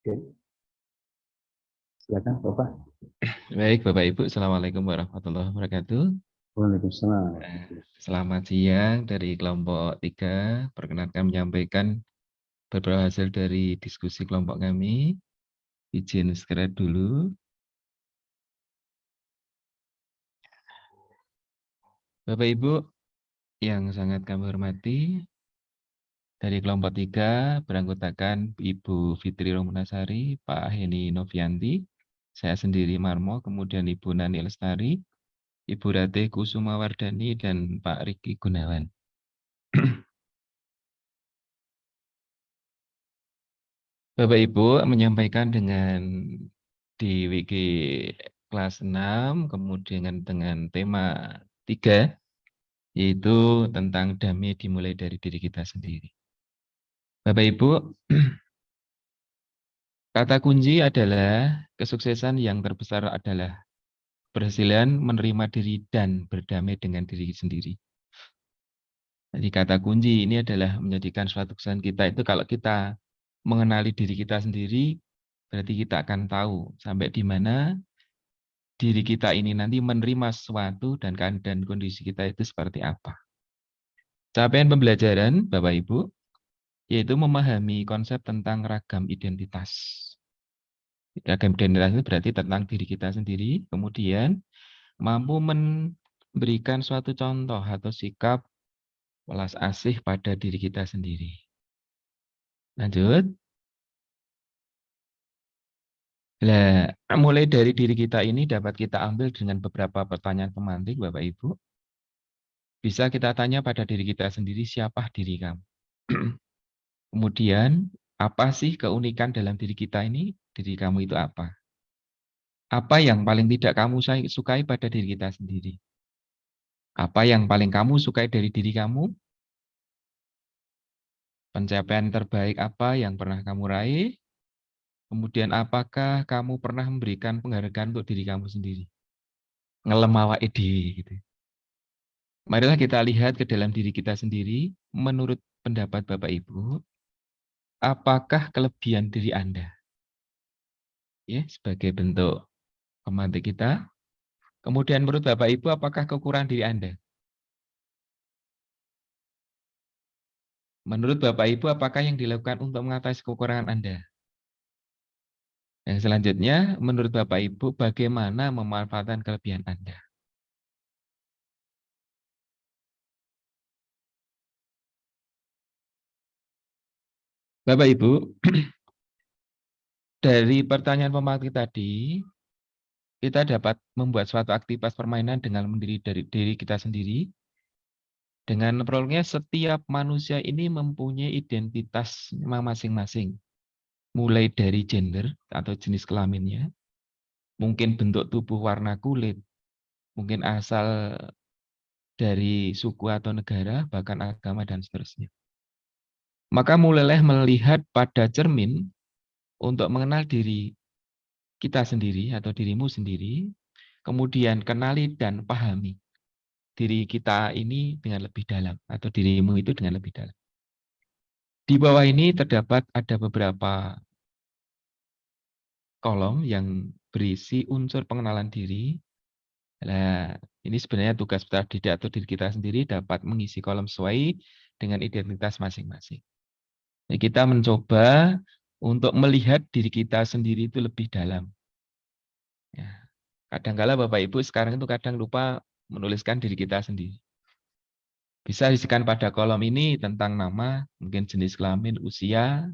Oke, silakan Bapak. Baik, Bapak Ibu, Assalamualaikum warahmatullahi wabarakatuh. Waalaikumsalam. Selamat siang dari kelompok 3. Perkenankan menyampaikan beberapa hasil dari diskusi kelompok kami. Izin share dulu. Bapak Ibu yang sangat kami hormati, dari kelompok 3 beranggotakan Ibu Fitri Romanasari, Pak Heni Novianti, saya sendiri Marmo, kemudian Ibu Nani Lestari, Ibu Ratih Kusuma Wardani, dan Pak Riki Gunawan. Bapak Ibu menyampaikan dengan di WG kelas 6, kemudian dengan tema 3, yaitu tentang damai dimulai dari diri kita sendiri. Bapak Ibu, kata kunci adalah kesuksesan yang terbesar adalah keberhasilan menerima diri dan berdamai dengan diri sendiri. Jadi kata kunci ini adalah menjadikan suatu kesuksesan kita itu kalau kita mengenali diri kita sendiri, berarti kita akan tahu sampai di mana diri kita ini nanti menerima sesuatu dan keadaan kondisi kita itu seperti apa. Capaian pembelajaran, Bapak Ibu, yaitu memahami konsep tentang ragam identitas. Ragam identitas itu berarti tentang diri kita sendiri, kemudian mampu memberikan suatu contoh atau sikap welas asih pada diri kita sendiri. Lanjut. Nah, mulai dari diri kita ini dapat kita ambil dengan beberapa pertanyaan pemantik, Bapak Ibu. Bisa kita tanya pada diri kita sendiri, siapa diri kamu? Kemudian, apa sih keunikan dalam diri kita ini? Diri kamu itu apa? Apa yang paling tidak kamu sukai pada diri kita sendiri? Apa yang paling kamu sukai dari diri kamu? Pencapaian terbaik apa yang pernah kamu raih? Kemudian, apakah kamu pernah memberikan penghargaan untuk diri kamu sendiri? Ngelem awake dhewe gitu. Marilah kita lihat ke dalam diri kita sendiri. Menurut pendapat Bapak Ibu, apakah kelebihan diri Anda? Ya, sebagai bentuk pemantik kita. Kemudian menurut Bapak Ibu, apakah kekurangan diri Anda? Menurut Bapak Ibu, apakah yang dilakukan untuk mengatasi kekurangan Anda? Yang selanjutnya, menurut Bapak Ibu, bagaimana memanfaatkan kelebihan Anda? Bapak Ibu, dari pertanyaan pemantik tadi, kita dapat membuat suatu aktivitas permainan dengan mendiri dari diri kita sendiri. Dengan prolognya, setiap manusia ini mempunyai identitas masing-masing. Mulai dari gender atau jenis kelaminnya, mungkin bentuk tubuh, warna kulit, mungkin asal dari suku atau negara, bahkan agama, dan seterusnya. Maka mulailah melihat pada cermin untuk mengenal diri kita sendiri atau dirimu sendiri, kemudian kenali dan pahami diri kita ini dengan lebih dalam, atau dirimu itu dengan lebih dalam. Di bawah ini terdapat ada beberapa kolom yang berisi unsur pengenalan diri. Nah, ini sebenarnya tugas peserta didik atau diri kita sendiri dapat mengisi kolom sesuai dengan identitas masing-masing. Jadi kita mencoba untuk melihat diri kita sendiri itu lebih dalam. Ya. Kadang-kala Bapak Ibu sekarang itu kadang lupa menuliskan diri kita sendiri. Bisa isikan pada kolom ini tentang nama, mungkin jenis kelamin, usia,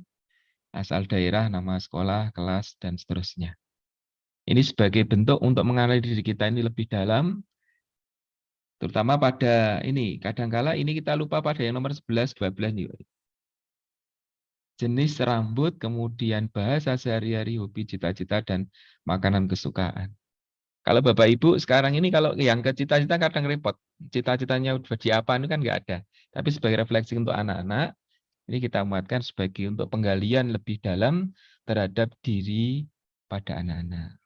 asal daerah, nama sekolah, kelas, dan seterusnya. Ini sebagai bentuk untuk mengenali diri kita ini lebih dalam, terutama pada ini. Kadang-kala ini kita lupa pada yang nomor 11, 12 nih. Jenis rambut, kemudian bahasa sehari-hari, hobi, cita-cita, dan makanan kesukaan. Kalau Bapak Ibu sekarang ini kalau yang ke cita-cita kadang repot. Cita-citanya jadi apa ini kan nggak ada. Tapi sebagai refleksi untuk anak-anak, ini kita muatkan sebagai untuk penggalian lebih dalam terhadap diri pada anak-anak.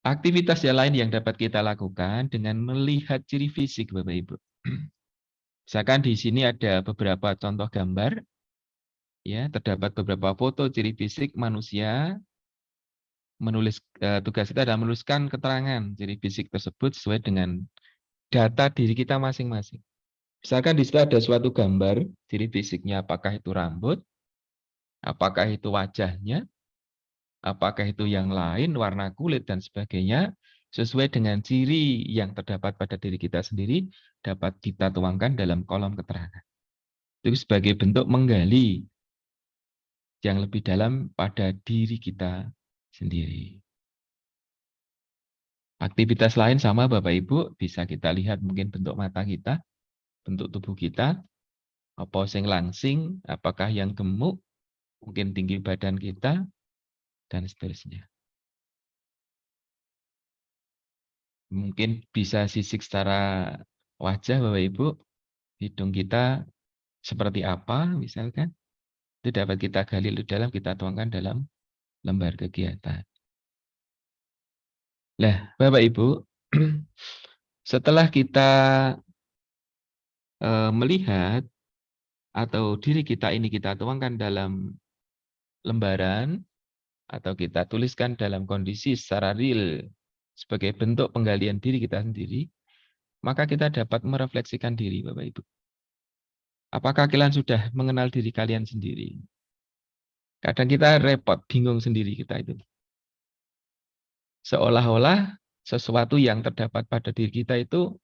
Aktivitas yang lain yang dapat kita lakukan dengan melihat ciri fisik, Bapak Ibu. Misalkan di sini ada beberapa contoh gambar Ya, terdapat beberapa foto ciri fisik manusia. Tugas kita adalah menuliskan keterangan ciri fisik tersebut sesuai dengan data diri kita masing-masing. Misalkan di situ ada suatu gambar ciri fisiknya, apakah itu rambut, apakah itu wajahnya, apakah itu yang lain, warna kulit dan sebagainya, sesuai dengan ciri yang terdapat pada diri kita sendiri dapat kita tuangkan dalam kolom keterangan. Itu sebagai bentuk menggali yang lebih dalam pada diri kita sendiri. Aktivitas lain sama Bapak Ibu, bisa kita lihat mungkin bentuk mata kita, bentuk tubuh kita, apa yang langsing, apakah yang gemuk, mungkin tinggi badan kita, dan seterusnya. Mungkin bisa sisik secara wajah Bapak Ibu, hidung kita seperti apa misalkan, itu dapat kita gali lebih dalam, kita tuangkan dalam lembar kegiatan. Nah, Bapak Ibu, setelah kita melihat atau diri kita ini kita tuangkan dalam lembaran, atau kita tuliskan dalam kondisi secara real sebagai bentuk penggalian diri kita sendiri, maka kita dapat merefleksikan diri, Bapak Ibu. Apakah kalian sudah mengenal diri kalian sendiri? Kadang kita repot, bingung sendiri kita itu. Seolah-olah sesuatu yang terdapat pada diri kita itu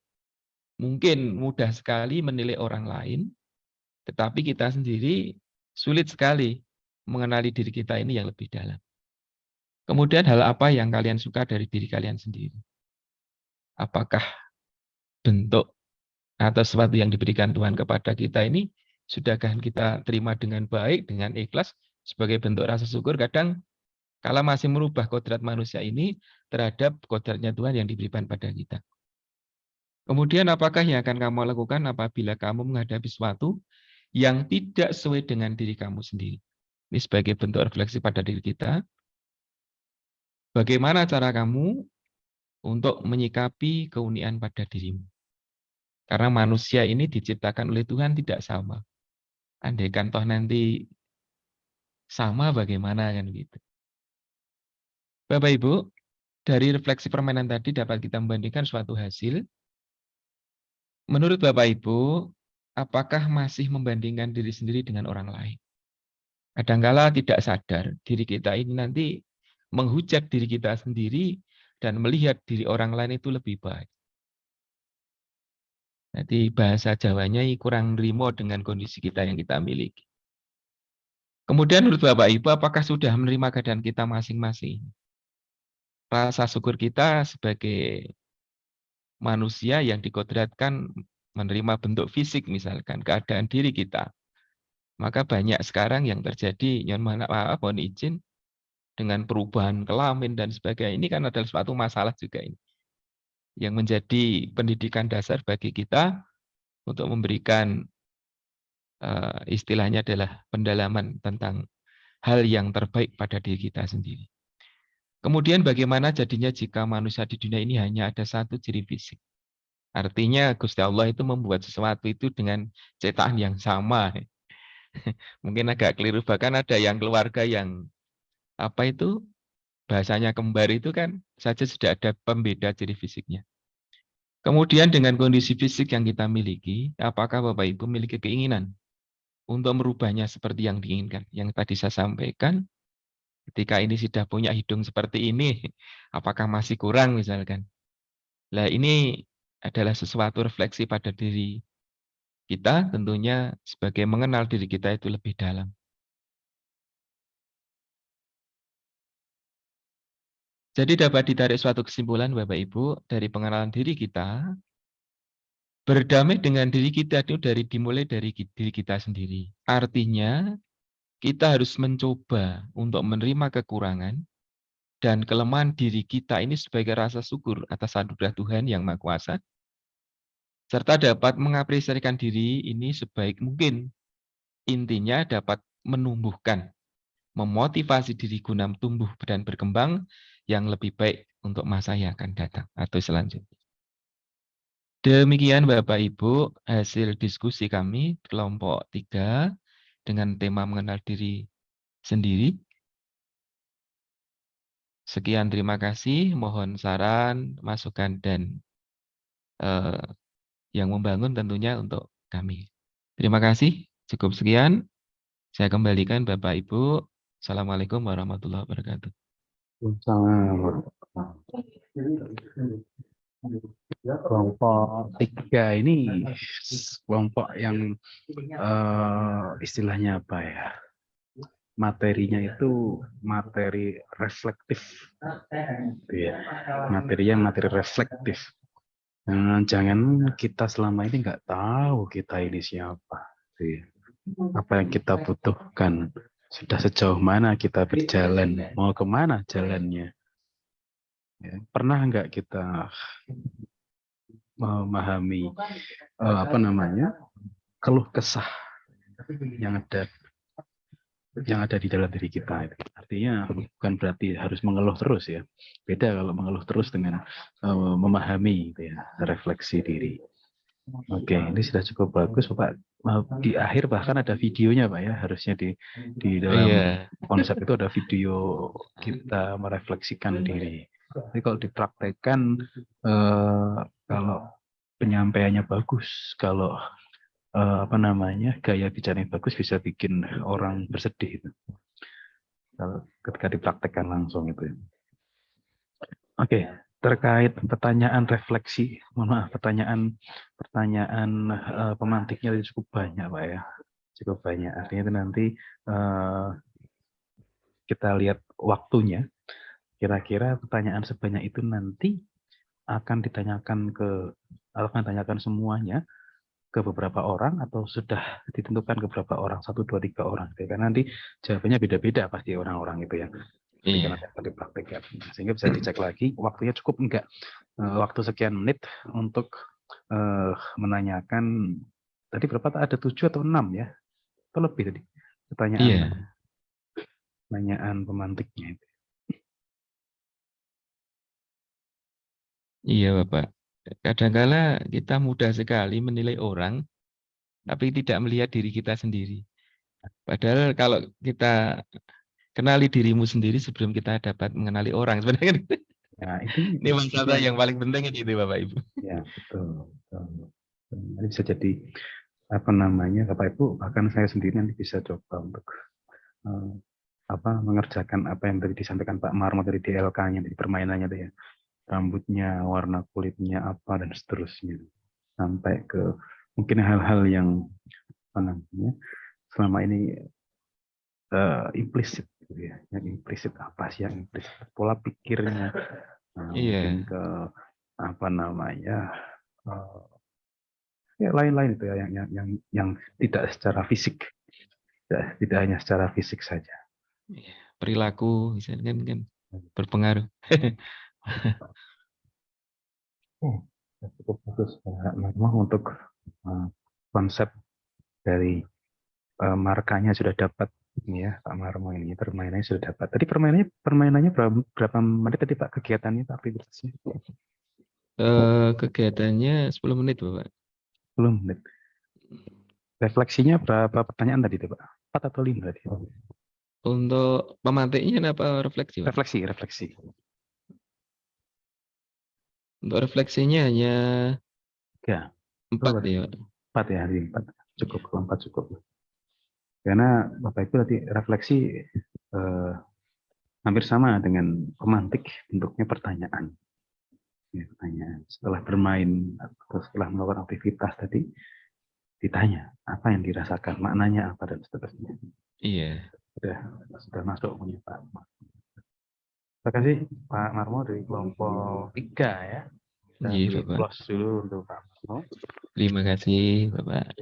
mungkin mudah sekali menilai orang lain, tetapi kita sendiri sulit sekali mengenali diri kita ini yang lebih dalam. Kemudian hal apa yang kalian suka dari diri kalian sendiri? Apakah bentuk atau sesuatu yang diberikan Tuhan kepada kita ini sudahkah kita terima dengan baik, dengan ikhlas sebagai bentuk rasa syukur? Kadang kala masih merubah kodrat manusia ini terhadap kodratnya Tuhan yang diberikan pada kita. Kemudian apakah yang akan kamu lakukan apabila kamu menghadapi sesuatu yang tidak sesuai dengan diri kamu sendiri? Ini sebagai bentuk refleksi pada diri kita. Bagaimana cara kamu untuk menyikapi keunikan pada dirimu? Karena manusia ini diciptakan oleh Tuhan tidak sama. Andaikan toh nanti sama bagaimana kan gitu. Bapak Ibu, dari refleksi permainan tadi dapat kita membandingkan suatu hasil. Menurut Bapak Ibu, apakah masih membandingkan diri sendiri dengan orang lain? Kadangkala tidak sadar diri kita ini nanti menghujat diri kita sendiri dan melihat diri orang lain itu lebih baik. Jadi bahasa Jawanya kurang rimo dengan kondisi kita yang kita miliki. Kemudian menurut Bapak Ibu, apakah sudah menerima keadaan kita masing-masing? Rasa syukur kita sebagai manusia yang dikodratkan menerima bentuk fisik misalkan, keadaan diri kita. Maka banyak sekarang yang terjadi, mohon izin, dengan perubahan kelamin dan sebagainya. Ini kan adalah suatu masalah juga ini. Yang menjadi pendidikan dasar bagi kita untuk memberikan istilahnya adalah pendalaman tentang hal yang terbaik pada diri kita sendiri. Kemudian bagaimana jadinya jika manusia di dunia ini hanya ada satu ciri fisik? Artinya Gusti Allah itu membuat sesuatu itu dengan cetakan yang sama. Mungkin agak keliru, bahkan ada yang keluarga yang apa itu bahasanya kembar itu kan saja sudah ada pembeda ciri fisiknya. Kemudian dengan kondisi fisik yang kita miliki, apakah Bapak Ibu memiliki keinginan untuk merubahnya seperti yang diinginkan? Yang tadi saya sampaikan, ketika ini sudah punya hidung seperti ini, apakah masih kurang misalkan? Nah ini adalah sesuatu refleksi pada diri kita, tentunya sebagai mengenal diri kita itu lebih dalam. Jadi dapat ditarik suatu kesimpulan Bapak Ibu dari pengenalan diri kita, berdamai dengan diri kita itu dimulai dari diri kita sendiri. Artinya kita harus mencoba untuk menerima kekurangan dan kelemahan diri kita ini sebagai rasa syukur atas anugerah Tuhan yang Maha Kuasa, serta dapat mengapresiasikan diri ini sebaik mungkin. Intinya dapat menumbuhkan, memotivasi diri guna tumbuh dan berkembang yang lebih baik untuk masa yang akan datang atau selanjutnya. Demikian Bapak Ibu hasil diskusi kami kelompok 3 dengan tema mengenal diri sendiri. Sekian, terima kasih. Mohon saran, masukan, dan yang membangun tentunya untuk kami. Terima kasih. Cukup sekian. Saya kembalikan Bapak Ibu. Assalamualaikum warahmatullahi wabarakatuh. Kelompok 3 ini kelompok yang istilahnya apa ya? Materinya itu materi reflektif, gitu ya. Materinya materi reflektif. Jangan kita selama ini nggak tahu kita ini siapa, gitu ya. Apa yang kita butuhkan, sudah sejauh mana kita berjalan, mau kemana jalannya. Ya, pernah nggak kita memahami apa namanya keluh kesah yang ada di dalam diri kita itu. Artinya bukan berarti harus mengeluh terus ya. Beda kalau mengeluh terus dengan memahami gitu ya, refleksi diri. Oke, ini sudah cukup bagus Bapak. Di akhir bahkan ada videonya Pak ya. Harusnya di dalam konsep itu ada video kita merefleksikan diri. Tapi kalau dipraktekkan kalau penyampaiannya bagus, kalau apa namanya gaya bicaranya bagus bisa bikin orang bersedih itu. Kalau ketika dipraktekkan langsung itu. Oke, terkait pertanyaan refleksi, mohon maaf pertanyaan pemantiknya itu cukup banyak Pak ya, cukup banyak. Artinya itu nanti kita lihat waktunya. Kira-kira pertanyaan sebanyak itu nanti akan ditanyakan semuanya ke beberapa orang atau sudah ditentukan ke beberapa orang, 1, 2, 3 orang. Karena nanti jawabannya beda-beda pasti orang-orang itu yang ketika nanti akan dipraktekkan. Sehingga bisa dicek lagi waktunya cukup enggak. Waktu sekian menit untuk menanyakan, tadi berapa? Ada 7 atau 6 ya? Atau lebih tadi pertanyaan pemantiknya itu. Iya Bapak. Kadangkala kita mudah sekali menilai orang, tapi tidak melihat diri kita sendiri. Padahal kalau kita kenali dirimu sendiri sebelum kita dapat mengenali orang, sebenarnya Ya, itu ini masalah yang paling penting itu Bapak Ibu. Ya, betul. Ini bisa jadi apa namanya Bapak Ibu, bahkan saya sendiri nanti bisa coba untuk mengerjakan apa yang tadi disampaikan Pak Marmo dari DLK-nya, dari permainannya ya. Rambutnya, warna kulitnya apa dan seterusnya. Sampai ke mungkin hal-hal yang apa namanya selama ini implisit gitu ya. Yang implisit apa sih yang implisit? Pola pikirnya. Mungkin ke apa namanya ya lain-lain itu ya yang tidak secara fisik. Tidak hanya secara fisik saja. Perilaku misalnya kan berpengaruh. Cukup bagus memang untuk konsep dari markanya sudah dapat ini ya Pak Marmo, ini permainannya sudah dapat. Tadi permainannya berapa menit tadi Pak kegiatannya Pak aktivitasnya? Kegiatannya 10 menit Bapak. 10 menit. Refleksinya berapa pertanyaan tadi Pak? 4 atau 5 tadi? Untuk pemantiknya apa refleksi Pak? Refleksi. Untuk refleksinya hanya 4 ya. 4 ya, hari 4. Cukup, 4 cukup. Karena Bapak Ibu tadi refleksi hampir sama dengan pemantik, bentuknya pertanyaan. Ya, pertanyaan. Setelah bermain atau setelah melakukan aktivitas tadi, ditanya apa yang dirasakan, maknanya apa dan seterusnya. Iya. Sudah masuk punya Pak. Terima kasih Pak Marmo dari kelompok 3 ya. Kita Iya Bapak. close dulu untuk Pak Marmo. Terima kasih Bapak.